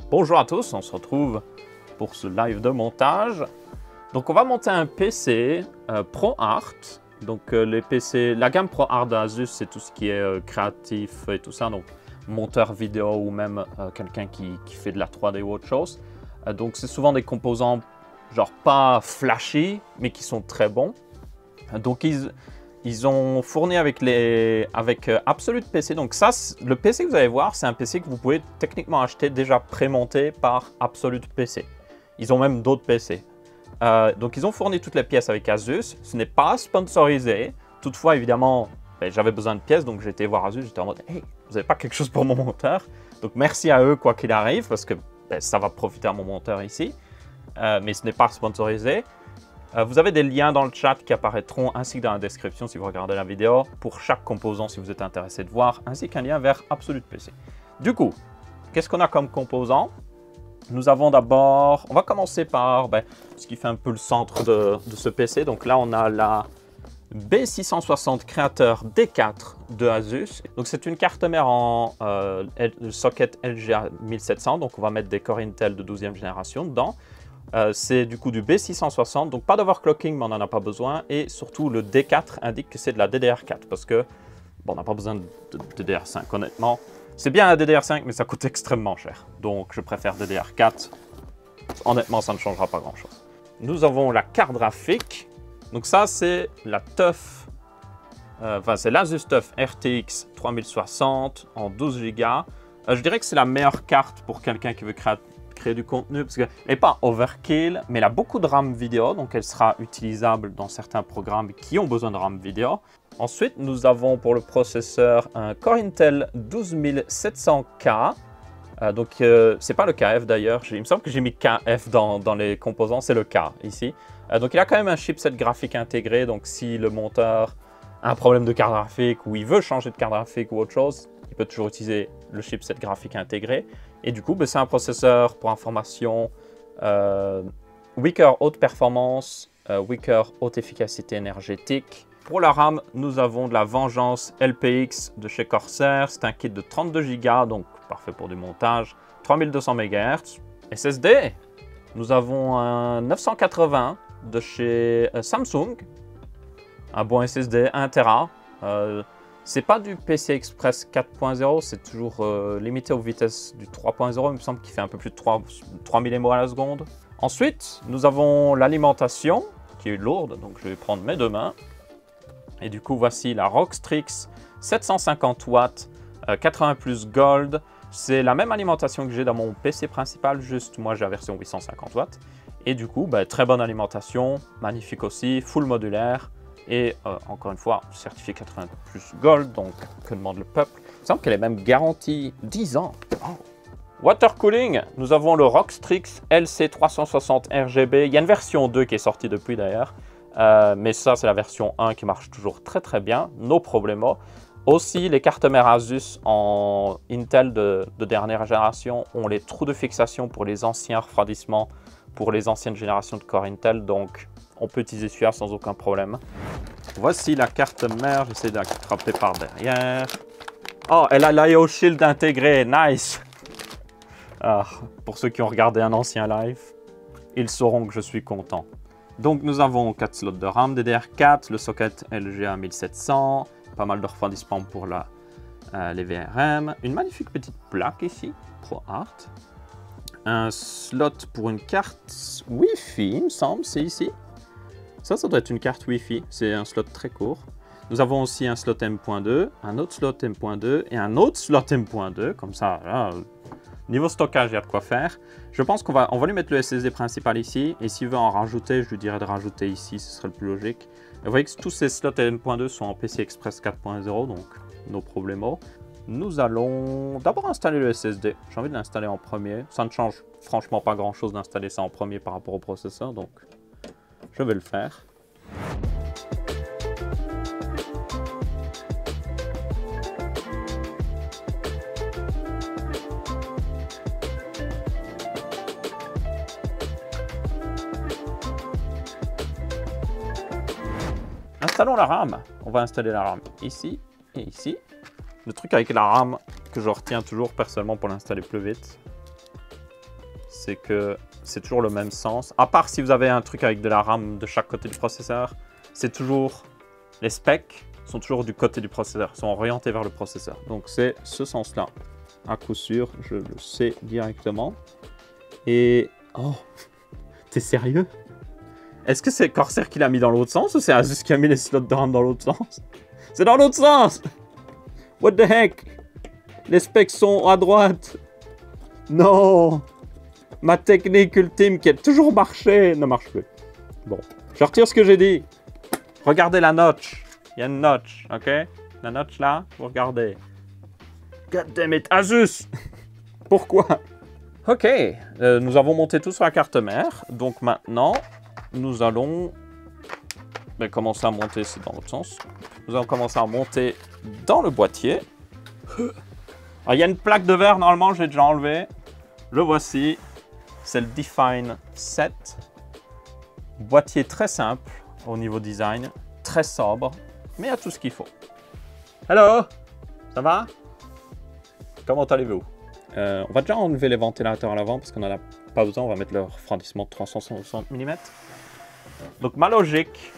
Bonjour à tous, on se retrouve pour ce live de montage. Donc on va monter un PC ProArt. Donc les PC, la gamme ProArt d'Asus, c'est tout ce qui est créatif et tout ça. Donc monteur vidéo ou même quelqu'un qui fait de la 3D ou autre chose. Donc c'est souvent des composants genre pas flashy, mais qui sont très bons. Donc ils ont fourni avec Absolute PC. Donc ça, le PC que vous allez voir, c'est un PC que vous pouvez techniquement acheter déjà prémonté par Absolute PC. Ils ont même d'autres PC. Donc ils ont fourni toutes les pièces avec Asus. Ce n'est pas sponsorisé. Toutefois, évidemment, j'avais besoin de pièces, donc j'ai été voir Asus. J'étais en mode, hey, vous n'avez pas quelque chose pour mon monteur? Donc merci à eux quoi qu'il arrive, parce que ça va profiter à mon monteur ici. Mais ce n'est pas sponsorisé. Vous avez des liens dans le chat qui apparaîtront ainsi que dans la description si vous regardez la vidéo pour chaque composant si vous êtes intéressé de voir, ainsi qu'un lien vers Absolute PC. Du coup, qu'est-ce qu'on a comme composant? Nous avons d'abord, on va commencer par ce qui fait un peu le centre de ce PC. Donc là, on a la B660 Creator D4 de Asus. Donc c'est une carte mère en socket LGA 1700. Donc on va mettre des Core Intel de 12e génération dedans. C'est du coup du B660, donc pas d'overclocking, mais on n'en a pas besoin. Et surtout, le D4 indique que c'est de la DDR4, parce que, bon, on n'a pas besoin de DDR5, honnêtement. C'est bien la DDR5, mais ça coûte extrêmement cher. Donc, je préfère DDR4. Honnêtement, ça ne changera pas grand-chose. Nous avons la carte graphique. Donc ça, c'est la TUF, c'est l'Asus TUF RTX 3060 en 12 Go. Je dirais que c'est la meilleure carte pour quelqu'un qui veut créer du contenu, parce qu'elle n'est pas overkill, mais elle a beaucoup de RAM vidéo, donc elle sera utilisable dans certains programmes qui ont besoin de RAM vidéo. Ensuite, nous avons pour le processeur un Core Intel 12700K. Donc, c'est pas le KF d'ailleurs, il me semble que j'ai mis KF dans les composants, c'est le K ici. Donc, il a quand même un chipset graphique intégré, donc si le monteur a un problème de carte graphique ou il veut changer de carte graphique ou autre chose, il peut toujours utiliser le chipset graphique intégré. Et du coup, c'est un processeur pour information Weaker haute performance, Weaker haute efficacité énergétique. Pour la RAM, nous avons de la Vengeance LPX de chez Corsair. C'est un kit de 32 Go, donc parfait pour du montage. 3200 MHz. SSD, nous avons un 980 de chez Samsung. Un bon SSD 1 Tera. C'est pas du PCI Express 4.0, c'est toujours limité aux vitesses du 3.0, il me semble qu'il fait un peu plus de 3000 MO à la seconde. Ensuite, nous avons l'alimentation, qui est lourde, donc je vais prendre mes deux mains. Et du coup, voici la Rockstrix 750 watts, 80 plus Gold. C'est la même alimentation que j'ai dans mon PC principal, juste moi j'ai la version 850 watts. Et du coup, très bonne alimentation, magnifique aussi, full modulaire. Et encore une fois, certifié 80 plus Gold, donc que demande le peuple? Il me semble qu'elle est même garantie 10 ans. Oh. Water cooling, nous avons le Rockstrix LC360 RGB. Il y a une version 2 qui est sortie depuis d'ailleurs. Mais ça, c'est la version 1 qui marche toujours très très bien. No problemo. Aussi, les cartes mères Asus en Intel de dernière génération ont les trous de fixation pour les anciens refroidissements, pour les anciennes générations de Core Intel. Donc, on peut utiliser celui-là sans aucun problème. Voici la carte mère, j'essaie de l'attraper par derrière. Oh, elle a l'IO Shield intégré, nice! Ah, pour ceux qui ont regardé un ancien live, ils sauront que je suis content. Donc nous avons 4 slots de RAM DDR4, le socket LGA 1700, pas mal de refroidissement pour les VRM, une magnifique petite plaque ici, ProArt. Un slot pour une carte Wi-Fi, il me semble, c'est ici. Ça doit être une carte Wi-Fi, c'est un slot très court. Nous avons aussi un slot M.2, un autre slot M.2 et un autre slot M.2, comme ça, là, niveau stockage, il y a de quoi faire. Je pense qu'on va lui mettre le SSD principal ici, et s'il veut en rajouter, je lui dirais de rajouter ici, ce serait le plus logique. Vous voyez que tous ces slots M.2 sont en PCI Express 4.0, donc no problemo. Nous allons d'abord installer le SSD. J'ai envie de l'installer en premier. Ça ne change franchement pas grand-chose d'installer ça en premier par rapport au processeur, donc je vais le faire. Installons la RAM. On va installer la RAM ici et ici. Le truc avec la RAM que je retiens toujours personnellement pour l'installer plus vite, c'est que c'est toujours le même sens. À part si vous avez un truc avec de la RAM de chaque côté du processeur, c'est toujours... Les specs sont toujours du côté du processeur, sont orientés vers le processeur. Donc c'est ce sens-là. À coup sûr, je le sais directement. Et... Oh, t'es sérieux? Est-ce que c'est Corsair qui l'a mis dans l'autre sens ou c'est Asus qui a mis les slots de RAM dans l'autre sens? C'est dans l'autre sens! What the heck? Les specs sont à droite. Non! Ma technique ultime qui a toujours marché ne marche plus. Bon, je retire ce que j'ai dit. Regardez la notch. Il y a une notch, ok? La notch là, vous regardez. God damn it, Asus! Pourquoi? Ok, nous avons monté tout sur la carte mère. Donc maintenant, nous allons commencer à monter, c'est dans l'autre sens. Nous allons commencer à monter dans le boîtier. Alors, il y a une plaque de verre, normalement, j'ai déjà enlevé. Le voici. C'est le Define 7. Boîtier très simple au niveau design, très sobre, mais il y a tout ce qu'il faut. Hello, ça va? Comment allez-vous? On va déjà enlever les ventilateurs à l'avant parce qu'on n'en a pas besoin. On va mettre le refroidissement de 360 mm. Donc ma logique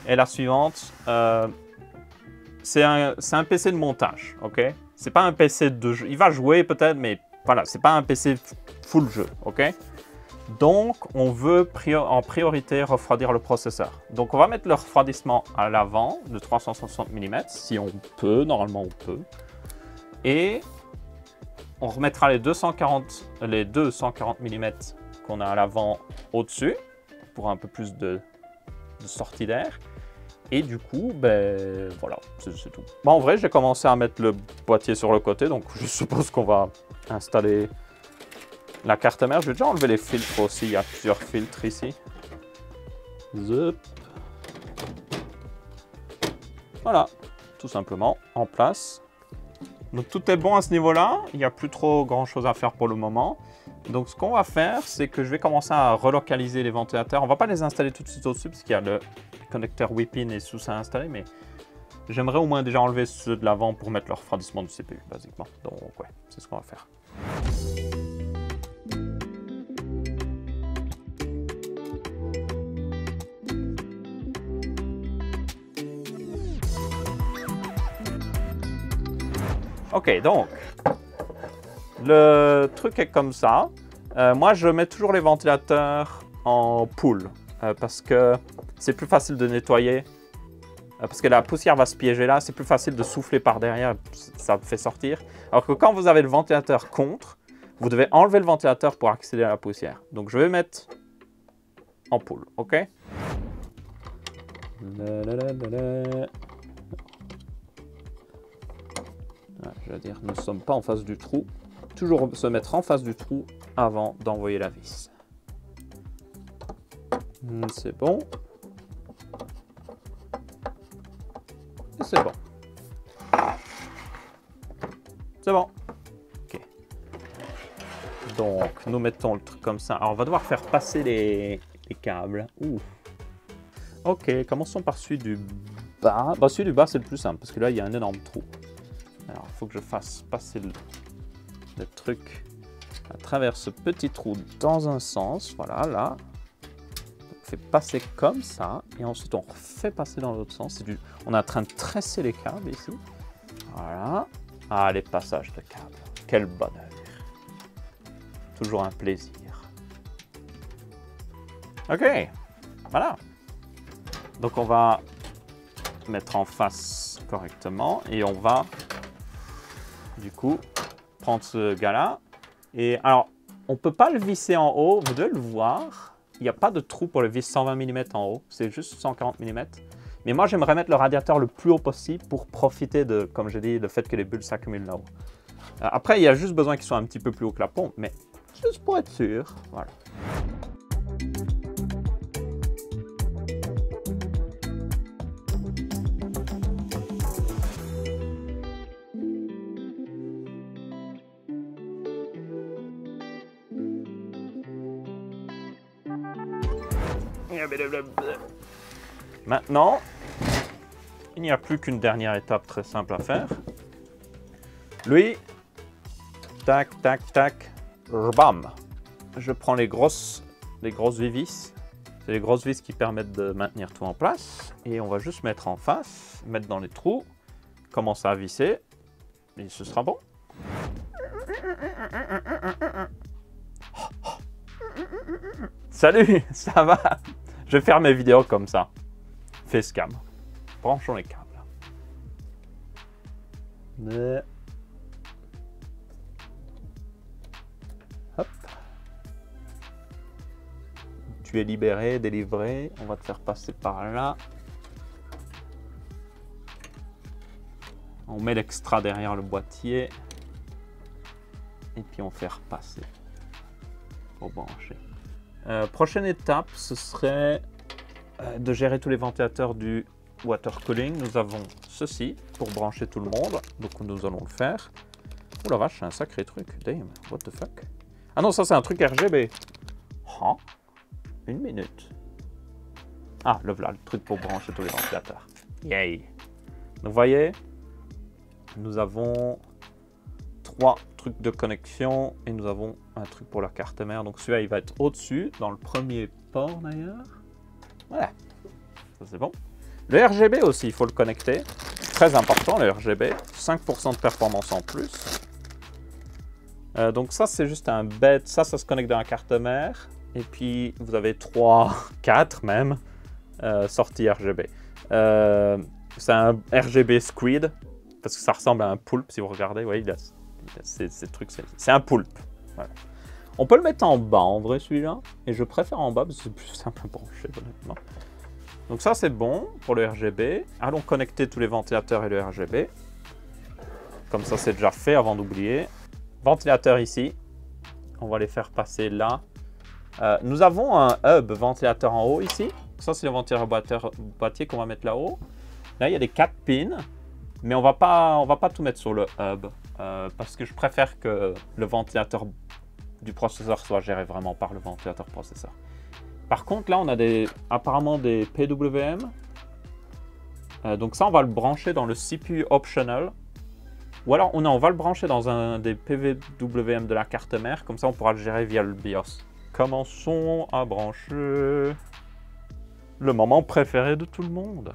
est la suivante. C'est un PC de montage, ok? C'est pas un PC de jeu. Il va jouer peut-être, mais voilà, c'est pas un PC full jeu, ok? Donc, on veut en priorité refroidir le processeur. Donc, on va mettre le refroidissement à l'avant de 360 mm, si on peut, normalement on peut. Et on remettra les 240 mm qu'on a à l'avant au-dessus, pour un peu plus de sortie d'air. Et du coup, ben voilà, c'est tout. Bon, en vrai, j'ai commencé à mettre le boîtier sur le côté, donc je suppose qu'on va installer la carte mère. Je vais déjà enlever les filtres aussi, il y a plusieurs filtres ici. Zup. Voilà, tout simplement, en place. Donc tout est bon à ce niveau-là, il n'y a plus trop grand-chose à faire pour le moment. Donc ce qu'on va faire, c'est que je vais commencer à relocaliser les ventilateurs. On ne va pas les installer tout de suite au-dessus, parce qu'il y a le connecteur Whip-in et sous ça installé, mais j'aimerais au moins déjà enlever ceux de l'avant pour mettre le refroidissement du CPU, basiquement. Donc ouais, c'est ce qu'on va faire. Ok, donc, le truc est comme ça. Moi, je mets toujours les ventilateurs en pool parce que c'est plus facile de nettoyer. Parce que la poussière va se piéger là, c'est plus facile de souffler par derrière, ça fait sortir. Alors que quand vous avez le ventilateur contre, vous devez enlever le ventilateur pour accéder à la poussière. Donc, je vais mettre en pool, ok? Je veux dire, nous ne sommes pas en face du trou. Toujours se mettre en face du trou avant d'envoyer la vis. C'est bon. Et c'est bon. C'est bon. Ok. Donc, nous mettons le truc comme ça. Alors, on va devoir faire passer les câbles. Ouh. Ok, commençons par celui du bas. Bah, celui du bas, c'est le plus simple, parce que là, il y a un énorme trou. Alors, il faut que je fasse passer le truc à travers ce petit trou dans un sens. Voilà, là. On fait passer comme ça. Et ensuite, on refait passer dans l'autre sens. On est en train de tresser les câbles ici. Voilà. Ah, les passages de câbles. Quel bonheur. Toujours un plaisir. Ok. Voilà. Donc, on va mettre en face correctement. Et on va... Du coup, prendre ce gars-là. Et alors, on ne peut pas le visser en haut. Vous devez le voir. Il n'y a pas de trou pour le vis 120 mm en haut. C'est juste 140 mm. Mais moi, j'aimerais mettre le radiateur le plus haut possible pour profiter de, comme je dis, le fait que les bulles s'accumulent là-haut. Après, il y a juste besoin qu'ils soient un petit peu plus haut que la pompe. Mais juste pour être sûr. Voilà. Maintenant, il n'y a plus qu'une dernière étape très simple à faire. Lui, tac, tac, tac, bam. je prends les grosses vis. C'est les grosses vis qui permettent de maintenir tout en place. Et on va juste mettre en face, mettre dans les trous, commencer à visser. Et ce sera bon. Salut, ça va? Je vais faire mes vidéos comme ça. Facecam. Branchons les câbles. Hop. Tu es libéré, délivré. On va te faire passer par là. On met l'extra derrière le boîtier. Et puis on fait repasser. Pour brancher. Prochaine étape, ce serait de gérer tous les ventilateurs du water cooling. Nous avons ceci pour brancher tout le monde. Donc nous allons le faire. Oh la vache, c'est un sacré truc. Damn, what the fuck? Ah non, ça c'est un truc RGB. Oh, une minute. Ah, le voilà, le truc pour brancher tous les ventilateurs. Yay! Donc vous voyez, nous avons 3 trucs de connexion et nous avons un truc pour la carte mère. Donc celui-là, il va être au-dessus, dans le premier port d'ailleurs. Voilà, ça c'est bon. Le RGB aussi, il faut le connecter. Très important le RGB, 5% de performance en plus. Donc ça c'est juste un bête, ça se connecte dans la carte mère. Et puis vous avez 3, 4 même sorties RGB. C'est un RGB Squid, parce que ça ressemble à un poulpe si vous regardez. Ouais, il a ces trucs, c'est un poulpe. Voilà. On peut le mettre en bas en vrai celui-là, et je préfère en bas parce que c'est plus simple à brancher honnêtement. Donc ça c'est bon pour le RGB. Allons connecter tous les ventilateurs et le RGB. Comme ça c'est déjà fait avant d'oublier. Ventilateur ici, on va les faire passer là. Nous avons un hub ventilateur en haut ici. Ça c'est le ventilateur boîtier qu'on va mettre là-haut. Là il y a des 4 pins, mais on va pas tout mettre sur le hub parce que je préfère que le ventilateur du processeur soit géré vraiment par le ventilateur processeur. Par contre là on a apparemment des PWM. Donc ça on va le brancher dans le CPU optional. Ou alors on va le brancher dans un des PWM de la carte mère, comme ça on pourra le gérer via le BIOS. Commençons à brancher le moment préféré de tout le monde.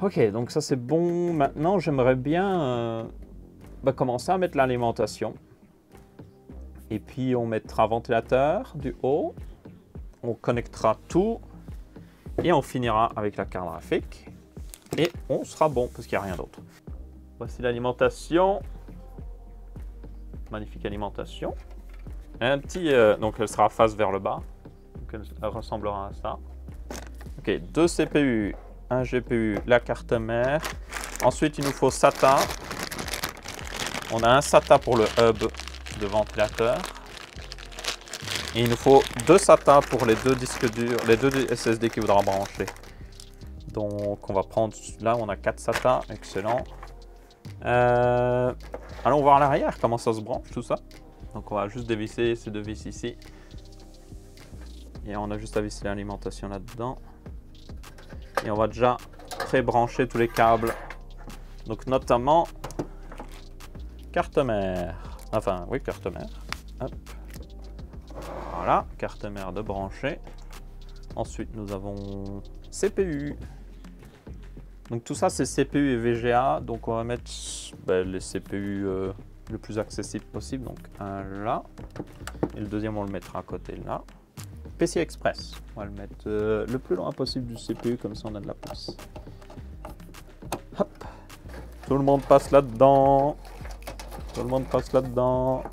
Ok, donc ça c'est bon. Maintenant, j'aimerais bien commencer à mettre l'alimentation. Et puis, on mettra ventilateur du haut. On connectera tout. Et on finira avec la carte graphique. Et on sera bon, parce qu'il n'y a rien d'autre. Voici l'alimentation. Magnifique alimentation. Un petit... donc, elle sera face vers le bas. Donc, elle ressemblera à ça. Ok, 2 CPU. Un GPU, la carte mère. Ensuite, il nous faut SATA. On a un SATA pour le hub de ventilateur. Et il nous faut 2 SATA pour les 2 disques durs, les 2 SSD qu'il faudra brancher. Donc, on va prendre là, on a 4 SATA. Excellent. Allons voir à l'arrière comment ça se branche, tout ça. Donc, on va juste dévisser ces 2 vis ici. Et on a juste à visser l'alimentation là-dedans. Et on va déjà pré-brancher tous les câbles. Donc notamment carte mère. Enfin, oui, carte mère. Hop. Voilà, carte mère de brancher. Ensuite, nous avons CPU. Donc tout ça, c'est CPU et VGA. Donc on va mettre les CPU le plus accessible possible. Donc un là. Et le deuxième, on le mettra à côté là. PCI Express, on va le mettre le plus loin possible du CPU, comme ça on a de la place. Hop. Tout le monde passe là-dedans. Tout le monde passe là-dedans.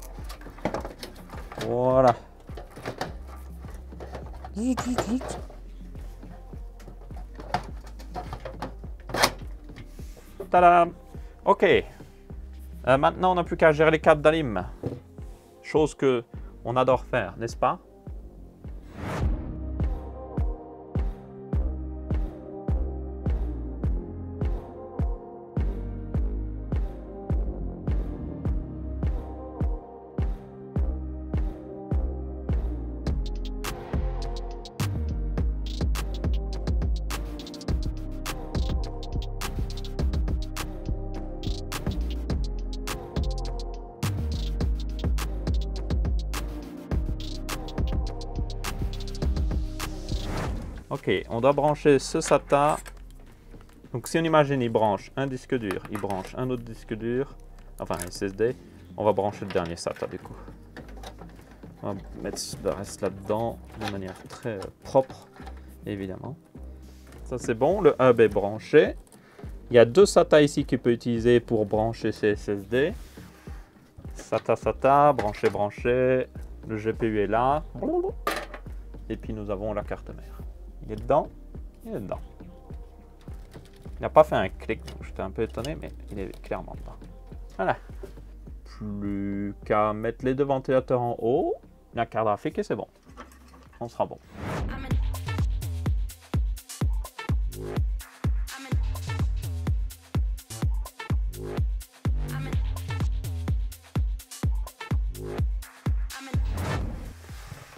Voilà. Tadam. Ok. Maintenant, on n'a plus qu'à gérer les câbles d'alim. Chose que on adore faire, n'est-ce pas? Ok, on doit brancher ce SATA. Donc si on imagine, il branche un disque dur, il branche un autre disque dur, enfin un SSD, on va brancher le dernier SATA du coup. On va mettre le reste là-dedans de manière très propre, évidemment. Ça c'est bon, le hub est branché. Il y a 2 SATA ici qu'il peut utiliser pour brancher ses SSD. SATA, branché. Le GPU est là. Et puis nous avons la carte mère. Il est dedans, il est dedans. Il n'a pas fait un clic, donc j'étais un peu étonné, mais il est clairement dedans. Voilà. Plus qu'à mettre les 2 ventilateurs en haut, la carte graphique et c'est bon. On sera bon.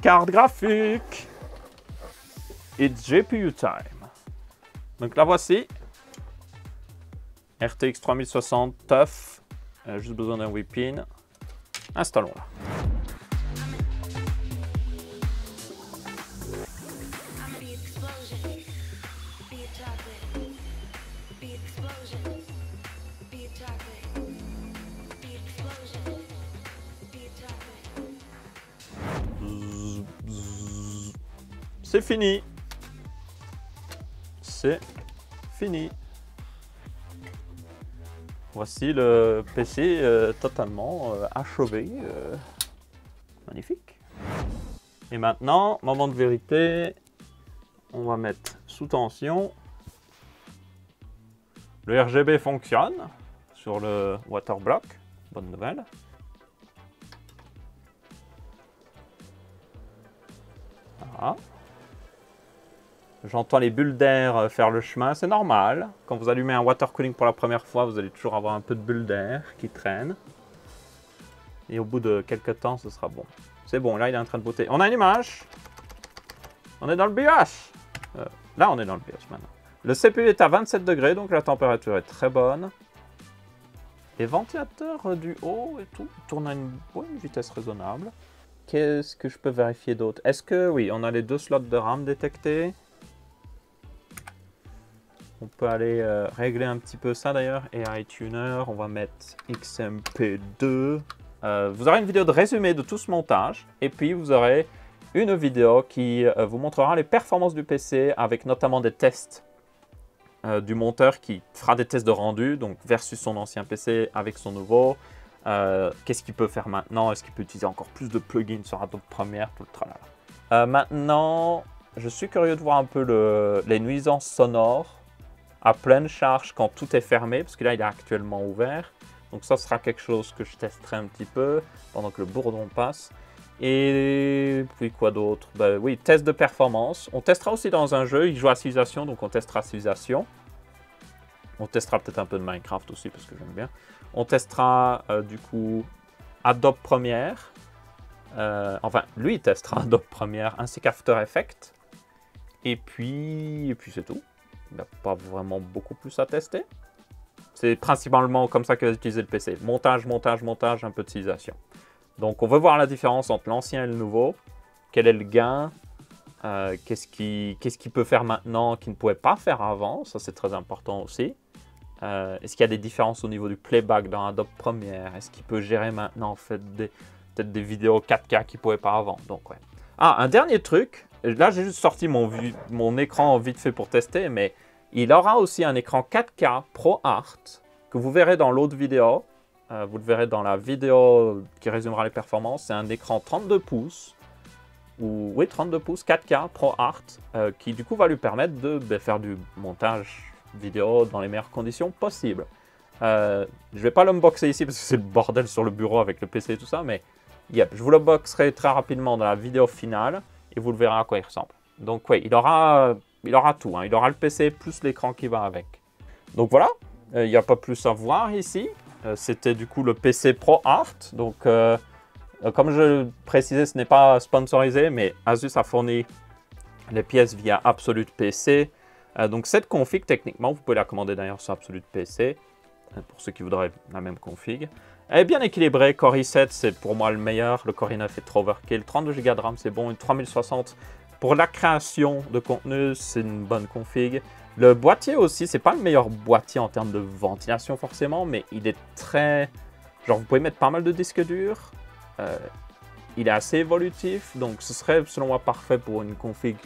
Carte graphique. It's GPU time. Donc la voici. RTX 3060 TUF. Juste besoin d'un whip-in. Installons-la. C'est fini. C'est fini. Voici le PC totalement achevé. Magnifique. Et maintenant, moment de vérité. On va mettre sous tension. Le RGB fonctionne sur le waterblock. Bonne nouvelle. Voilà. J'entends les bulles d'air faire le chemin, c'est normal. Quand vous allumez un water cooling pour la première fois, vous allez toujours avoir un peu de bulles d'air qui traînent. Et au bout de quelques temps, ce sera bon. C'est bon, là il est en train de botter. On a une image. On est dans le BIOS. Là on est dans le BIOS maintenant. Le CPU est à 27 degrés, donc la température est très bonne. Les ventilateurs du haut et tout tournent à une bonne vitesse raisonnable. Qu'est-ce que je peux vérifier d'autre? Est-ce que, oui, on a les 2 slots de RAM détectés. On peut aller régler un petit peu ça d'ailleurs. AI Tuner, on va mettre XMP2. Vous aurez une vidéo de résumé de tout ce montage. Et puis vous aurez une vidéo qui vous montrera les performances du PC avec notamment des tests du monteur qui fera des tests de rendu, donc versus son ancien PC avec son nouveau. Qu'est-ce qu'il peut faire maintenant? Est-ce qu'il peut utiliser encore plus de plugins sur Adobe Premiere? Tout le tralala. Maintenant, je suis curieux de voir un peu les nuisances sonores à pleine charge quand tout est fermé, parce que là il est actuellement ouvert. Donc ça sera quelque chose que je testerai un petit peu pendant que le bourdon passe. Et puis quoi d'autre? Ben, oui, test de performance. On testera aussi dans un jeu, il joue à Civilization, donc on testera Civilization. On testera peut-être un peu de Minecraft aussi, parce que j'aime bien. On testera du coup Adobe Premiere. Enfin, lui il testera Adobe Premiere ainsi qu'After Effects. Et puis c'est tout. Il n'y a pas vraiment beaucoup plus à tester. C'est principalement comme ça que va utiliser le PC. Montage, un peu de civilisation. Donc on veut voir la différence entre l'ancien et le nouveau. Quel est le gain? Qu'est-ce qu'il peut faire maintenant qu'il ne pouvait pas faire avant? Ça c'est très important aussi. Est-ce qu'il y a des différences au niveau du playback dans Adobe Premiere? Est-ce qu'il peut gérer maintenant en fait, peut-être des vidéos 4K qu'il ne pouvait pas avant? Donc, ouais. Ah, un dernier truc. Là, j'ai juste sorti mon écran vite fait pour tester, mais il aura aussi un écran 4K ProArt que vous verrez dans l'autre vidéo. Vous le verrez dans la vidéo qui résumera les performances. C'est un écran 32 pouces, ou oui, 32 pouces 4K ProArt, qui du coup va lui permettre de faire du montage vidéo dans les meilleures conditions possibles. Je ne vais pas l'unboxer ici parce que c'est le bordel sur le bureau avec le PC et tout ça, mais yep, je vous l'unboxerai très rapidement dans la vidéo finale. Et vous le verrez à quoi il ressemble. Donc oui, il aura tout. Hein. Il aura le PC plus l'écran qui va avec. Donc voilà, il n'y a pas plus à voir ici. C'était du coup le PC ProArt. Donc comme je le précisais, ce n'est pas sponsorisé, mais Asus a fourni les pièces via Absolute PC. Donc cette config, techniquement, vous pouvez la commander d'ailleurs sur Absolute PC. Pour ceux qui voudraient la même config. Elle est bien équilibrée. Core i7, c'est pour moi le meilleur. Le Core i9 est trop overkill. 32 Go de RAM, c'est bon. Une 3060 Pour la création de contenu, c'est une bonne config. Le boîtier aussi, c'est pas le meilleur boîtier en termes de ventilation forcément, mais il est très... Genre, vous pouvez mettre pas mal de disques durs. Il est assez évolutif, donc ce serait selon moi parfait pour une config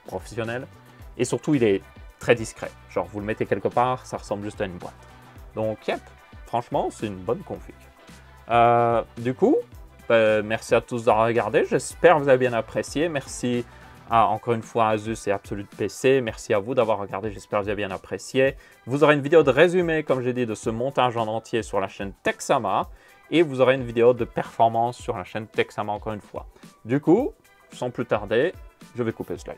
professionnelle. Et surtout, il est très discret. Genre, vous le mettez quelque part, ça ressemble juste à une boîte. Donc, yep, franchement, c'est une bonne config. Du coup, merci à tous d'avoir regardé. J'espère que vous avez bien apprécié. Merci encore une fois à Asus et Absolute PC. Merci à vous d'avoir regardé. J'espère que vous avez bien apprécié. Vous aurez une vidéo de résumé, comme j'ai dit, de ce montage en entier sur la chaîne Texama. Et vous aurez une vidéo de performance sur la chaîne Texama encore une fois. Du coup, sans plus tarder, je vais couper ce live.